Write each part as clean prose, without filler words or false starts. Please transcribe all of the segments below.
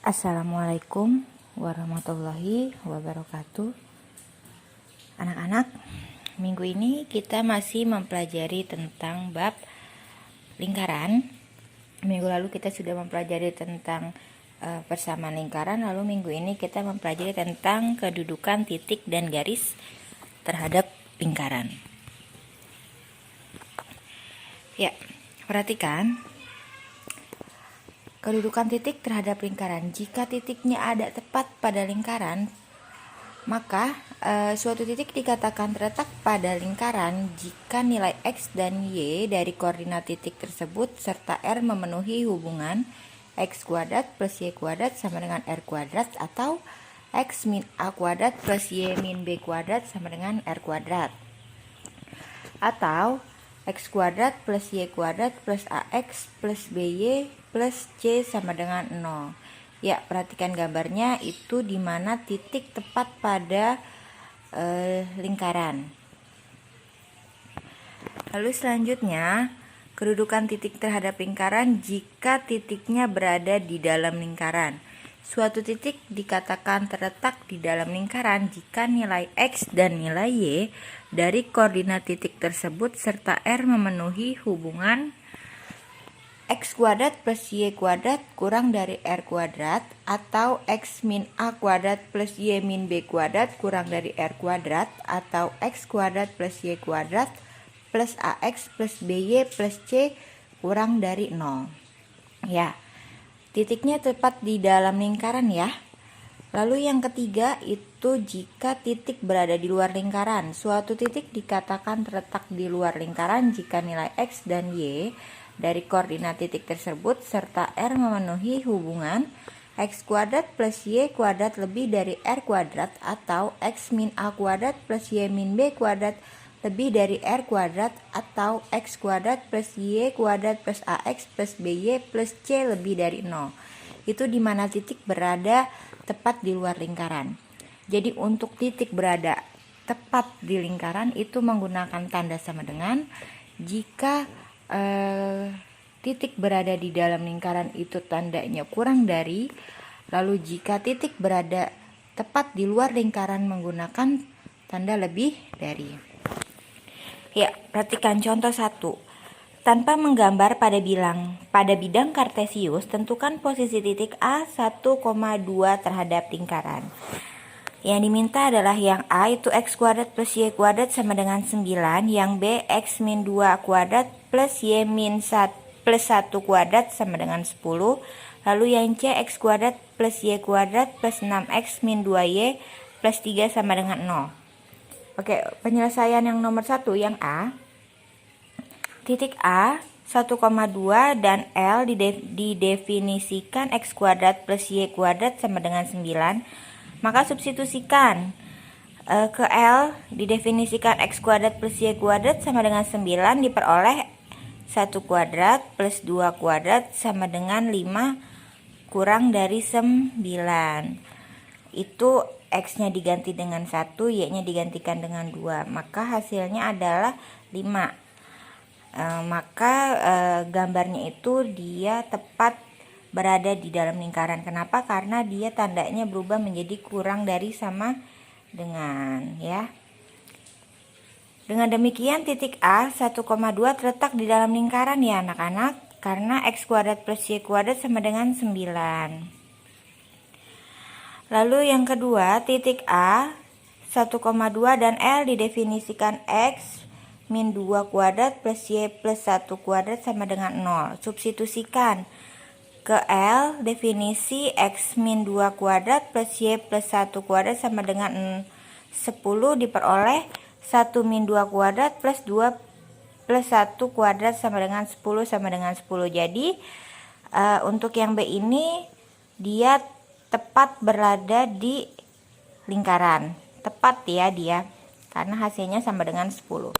Assalamualaikum warahmatullahi wabarakatuh. Anak-anak, minggu ini kita masih mempelajari tentang bab lingkaran. Minggu lalu kita sudah mempelajari tentang persamaan lingkaran. Lalu minggu ini kita mempelajari tentang kedudukan titik dan garis terhadap lingkaran. Ya, perhatikan kedudukan titik terhadap lingkaran. Jika titiknya ada tepat pada lingkaran, maka suatu titik dikatakan terletak pada lingkaran jika nilai X dan Y dari koordinat titik tersebut serta R memenuhi hubungan X kuadrat plus Y kuadrat sama dengan R kuadrat, atau X min A kuadrat plus Y min B kuadrat sama dengan R kuadrat, atau X kuadrat plus Y kuadrat plus AX plus BY plus C sama dengan 0. Ya, perhatikan gambarnya, itu di mana titik tepat pada lingkaran. Lalu selanjutnya, kedudukan titik terhadap lingkaran jika titiknya berada di dalam lingkaran. Suatu titik dikatakan terletak di dalam lingkaran jika nilai X dan nilai Y dari koordinat titik tersebut serta R memenuhi hubungan X kuadrat plus Y kuadrat kurang dari R kuadrat, atau X min A kuadrat plus Y min B kuadrat kurang dari R kuadrat, atau X kuadrat plus Y kuadrat plus AX plus BY plus C kurang dari 0. Ya, titiknya tepat di dalam lingkaran ya. Lalu yang ketiga itu jika titik berada di luar lingkaran. Suatu titik dikatakan terletak di luar lingkaran jika nilai X dan Y dari koordinat titik tersebut serta R memenuhi hubungan X kuadrat plus Y kuadrat lebih dari R kuadrat, atau X min A kuadrat plus Y min B kuadrat lebih dari R kuadrat, atau X kuadrat plus Y kuadrat plus AX plus BY plus C lebih dari 0. Itu di mana titik berada tepat di luar lingkaran. Jadi untuk titik berada tepat di lingkaran itu menggunakan tanda sama dengan jika titik berada di dalam lingkaran itu tandanya kurang dari, lalu jika titik berada tepat di luar lingkaran menggunakan tanda lebih dari. Ya, perhatikan contoh 1. Tanpa menggambar pada bidang kartesius, tentukan posisi titik A 1,2 terhadap lingkaran. Yang diminta adalah yang A itu X kuadrat plus Y kuadrat sama dengan 9, yang B X min 2 kuadrat plus Y min 1 plus 1 kuadrat sama dengan 10, lalu yang C X kuadrat plus Y kuadrat plus 6X min 2Y plus 3 sama dengan 0. Oke, penyelesaian yang nomor 1, yang A. Titik A 1,2 dan L didefinisikan X kuadrat plus Y kuadrat sama dengan 9. Maka substitusikan ke L didefinisikan X kuadrat plus Y kuadrat sama dengan 9 diperoleh 1 kuadrat plus 2 kuadrat sama dengan 5 kurang dari 9. Itu X-nya diganti dengan 1, Y-nya digantikan dengan 2. Maka hasilnya adalah 5. Maka gambarnya itu dia tepat berada di dalam lingkaran. Kenapa? Karena dia tandanya berubah menjadi kurang dari sama dengan, ya. Dengan demikian titik A 1,2 terletak di dalam lingkaran ya anak-anak, karena X kuadrat plus Y kuadrat sama dengan 9. Lalu yang kedua, titik A 1,2 dan L didefinisikan X min 2 kuadrat plus Y plus 1 kuadrat sama dengan 0. Substitusikan ke L definisi X min 2 kuadrat plus Y plus 1 kuadrat sama dengan 10 diperoleh 1 min 2 kuadrat plus 2 plus 1 kuadrat sama dengan 10 sama dengan 10. Jadi untuk yang B ini dia tepat berada di lingkaran. Tepat ya dia, karena hasilnya sama dengan 10.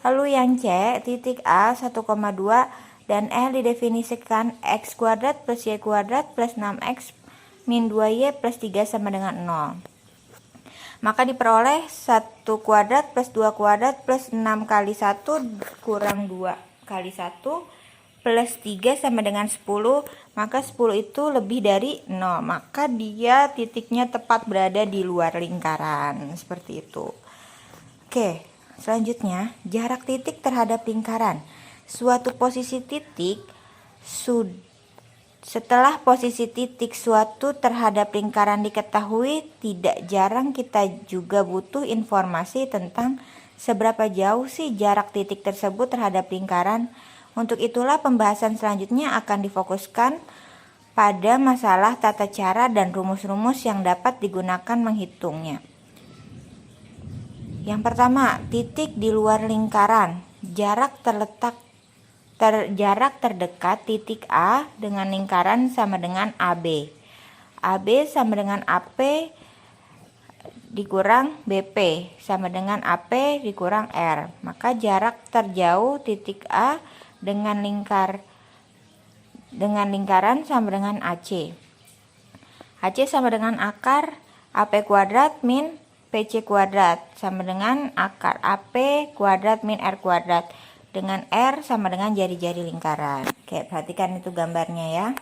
Lalu yang C, titik A 1,2 dan L didefinisikan X kuadrat plus Y kuadrat plus 6X min 2Y plus 3 sama dengan 0. Maka diperoleh 1 kuadrat plus 2 kuadrat plus 6 kali 1 kurang 2 kali 1 plus 3 sama dengan 10, maka 10 itu lebih dari 0, maka dia titiknya tepat berada di luar lingkaran, seperti itu. Oke, selanjutnya jarak titik terhadap lingkaran. Suatu posisi titik setelah posisi titik suatu terhadap lingkaran diketahui, tidak jarang kita juga butuh informasi tentang seberapa jauh sih jarak titik tersebut terhadap lingkaran. Untuk itulah pembahasan selanjutnya akan difokuskan pada masalah tata cara dan rumus-rumus yang dapat digunakan menghitungnya. Yang pertama, titik di luar lingkaran. Jarak terdekat titik A dengan lingkaran sama dengan AB. AB sama dengan AP dikurang BP sama dengan AP dikurang R. Maka jarak terjauh titik A dengan lingkaran sama dengan AC. AC sama dengan akar AP kuadrat min PC kuadrat sama dengan akar AP kuadrat min R kuadrat, dengan R sama dengan jari-jari lingkaran. Oke, perhatikan itu gambarnya ya.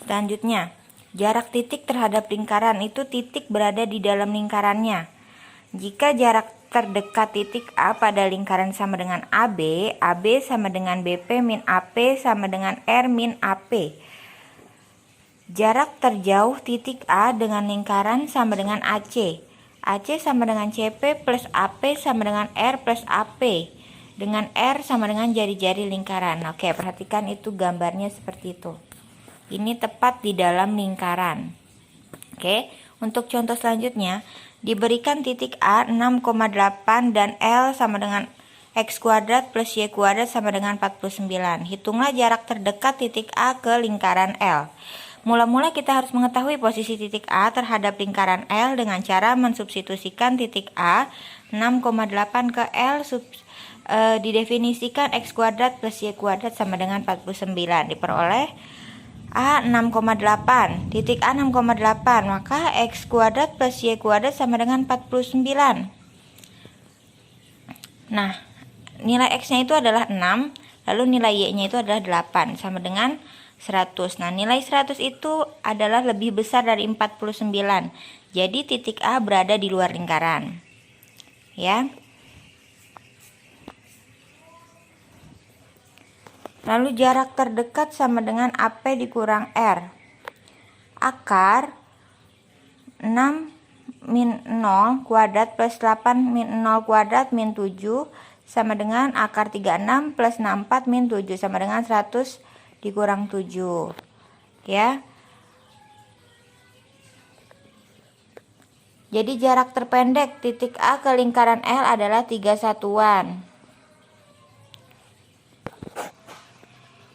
Selanjutnya, jarak titik terhadap lingkaran itu titik berada di dalam lingkarannya. Jika jarak terdekat titik A pada lingkaran sama dengan AB, AB sama dengan BP min AP sama dengan R min AP. Jarak terjauh titik A dengan lingkaran sama dengan AC. AC sama dengan CP plus AP sama dengan R plus AP. Dengan R sama dengan jari-jari lingkaran. Oke, perhatikan itu gambarnya seperti itu. Ini tepat di dalam lingkaran. Oke, untuk contoh selanjutnya, diberikan titik A 6,8 dan L sama dengan X kuadrat plus Y kuadrat sama dengan 49. Hitunglah jarak terdekat titik A ke lingkaran L. Mula-mula kita harus mengetahui posisi titik A terhadap lingkaran L dengan cara mensubstitusikan titik A 6,8 ke L didefinisikan X kuadrat plus Y kuadrat sama dengan 49. Diperoleh A 6,8. Titik A 6,8, maka X kuadrat plus Y kuadrat sama dengan 49. Nah, nilai X-nya itu adalah 6, lalu nilai Y-nya itu adalah 8, sama dengan 100. Nah, nilai 100 itu adalah lebih besar dari 49. Jadi titik A berada di luar lingkaran. Ya. Lalu jarak terdekat sama dengan AP dikurang R. Akar 6 min 0 kuadrat plus 8 min 0 kuadrat min 7 sama dengan akar 36 plus 64 min 7 sama dengan 100 dikurang 7. Ya. Jadi jarak terpendek titik A ke lingkaran L adalah 3 satuan.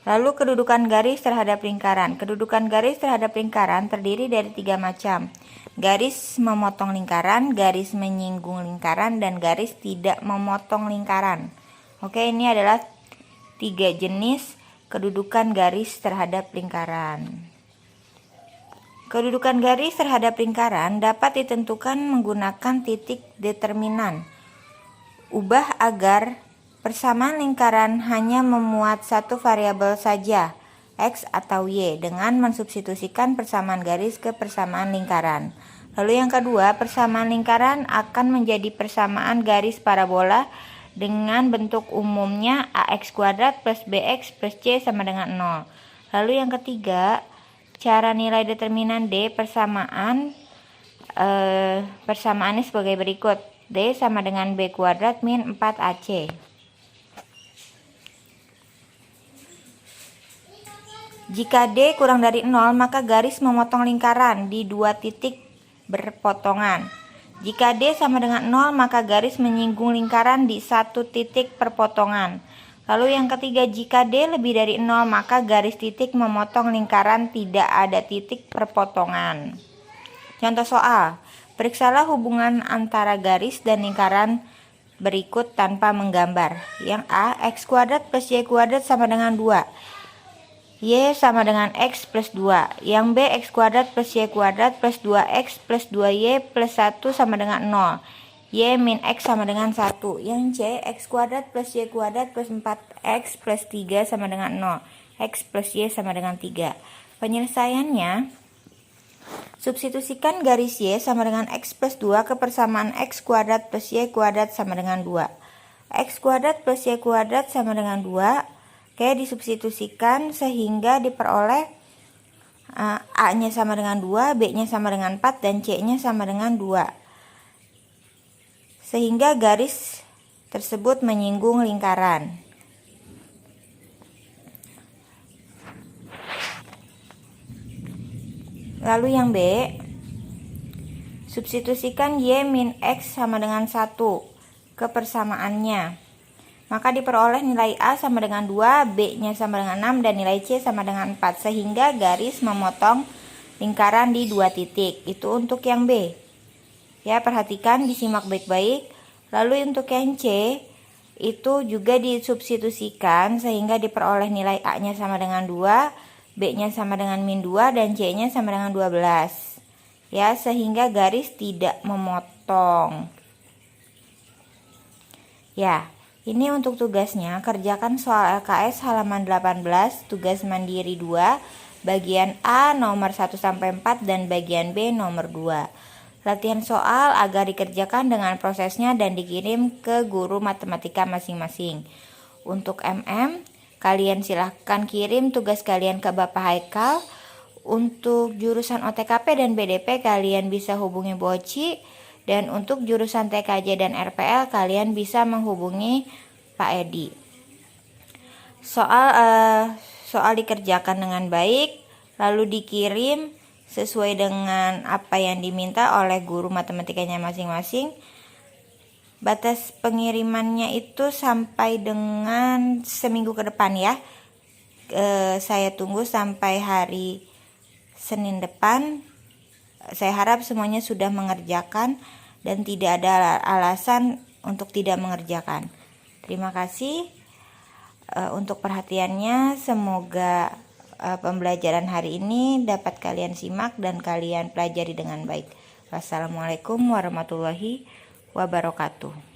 Lalu kedudukan garis terhadap lingkaran. Kedudukan garis terhadap lingkaran terdiri dari 3 macam. Garis memotong lingkaran, garis menyinggung lingkaran, dan garis tidak memotong lingkaran. Oke, ini adalah 3 jenis kedudukan garis terhadap lingkaran. Kedudukan garis terhadap lingkaran dapat ditentukan menggunakan titik determinan. Ubah agar persamaan lingkaran hanya memuat satu variabel saja, X atau Y, dengan mensubstitusikan persamaan garis ke persamaan lingkaran. Lalu yang kedua, persamaan lingkaran akan menjadi persamaan garis parabola dengan bentuk umumnya AX kuadrat plus BX plus C sama dengan 0. Lalu yang ketiga, cara nilai determinan D persamaannya sebagai berikut. D sama dengan B kuadrat min 4AC. Jika D kurang dari 0, maka garis memotong lingkaran di 2 titik berpotongan. Jika D sama dengan 0, maka garis menyinggung lingkaran di 1 titik perpotongan. Lalu yang ketiga, jika D lebih dari 0, maka garis titik memotong lingkaran tidak ada titik perpotongan. Contoh soal, periksalah hubungan antara garis dan lingkaran berikut tanpa menggambar. Yang A, X kuadrat plus Y kuadrat sama dengan 2. Y sama dengan X plus 2. Yang B, X kuadrat plus Y kuadrat plus 2X plus 2Y plus 1 sama dengan 0. Y min X sama dengan 1. Yang C, X kuadrat plus Y kuadrat plus 4X plus 3 sama dengan 0. X plus Y sama dengan 3. Penyelesaiannya, substitusikan garis Y sama dengan X plus 2 ke persamaan X kuadrat plus Y kuadrat sama dengan 2. X kuadrat plus Y kuadrat sama dengan 2. Oke, disubstitusikan sehingga diperoleh A-nya sama dengan 2, B-nya sama dengan 4, dan C-nya sama dengan 2. Sehingga garis tersebut menyinggung lingkaran. Lalu yang B, substitusikan Y min X sama dengan 1 ke persamaannya. Maka diperoleh nilai A sama dengan 2, B-nya sama dengan 6, dan nilai C sama dengan 4. Sehingga garis memotong lingkaran di 2 titik. Itu untuk yang B. Ya, perhatikan, disimak baik-baik. Lalu untuk yang C, itu juga disubstitusikan sehingga diperoleh nilai A-nya sama dengan 2, B-nya sama dengan min 2, dan C-nya sama dengan 12. Ya, sehingga garis tidak memotong. Ya, ini untuk tugasnya. Kerjakan soal LKS halaman 18, tugas mandiri 2, bagian A nomor 1-4 dan bagian B nomor 2. Latihan soal agar dikerjakan dengan prosesnya dan dikirim ke guru matematika masing-masing. Untuk MM, kalian silahkan kirim tugas kalian ke Bapak Haikal. Untuk jurusan OTKP dan BDP kalian bisa hubungi Boci. Dan untuk jurusan TKJ dan RPL kalian bisa menghubungi Pak Edi. Soal dikerjakan dengan baik, lalu dikirim sesuai dengan apa yang diminta oleh guru matematikanya masing-masing. Batas pengirimannya itu sampai dengan seminggu ke depan ya. Saya tunggu sampai hari Senin depan. Saya harap semuanya sudah mengerjakan dan tidak ada alasan untuk tidak mengerjakan. Terima kasih untuk perhatiannya. Semoga pembelajaran hari ini dapat kalian simak dan kalian pelajari dengan baik. Wassalamualaikum warahmatullahi wabarakatuh.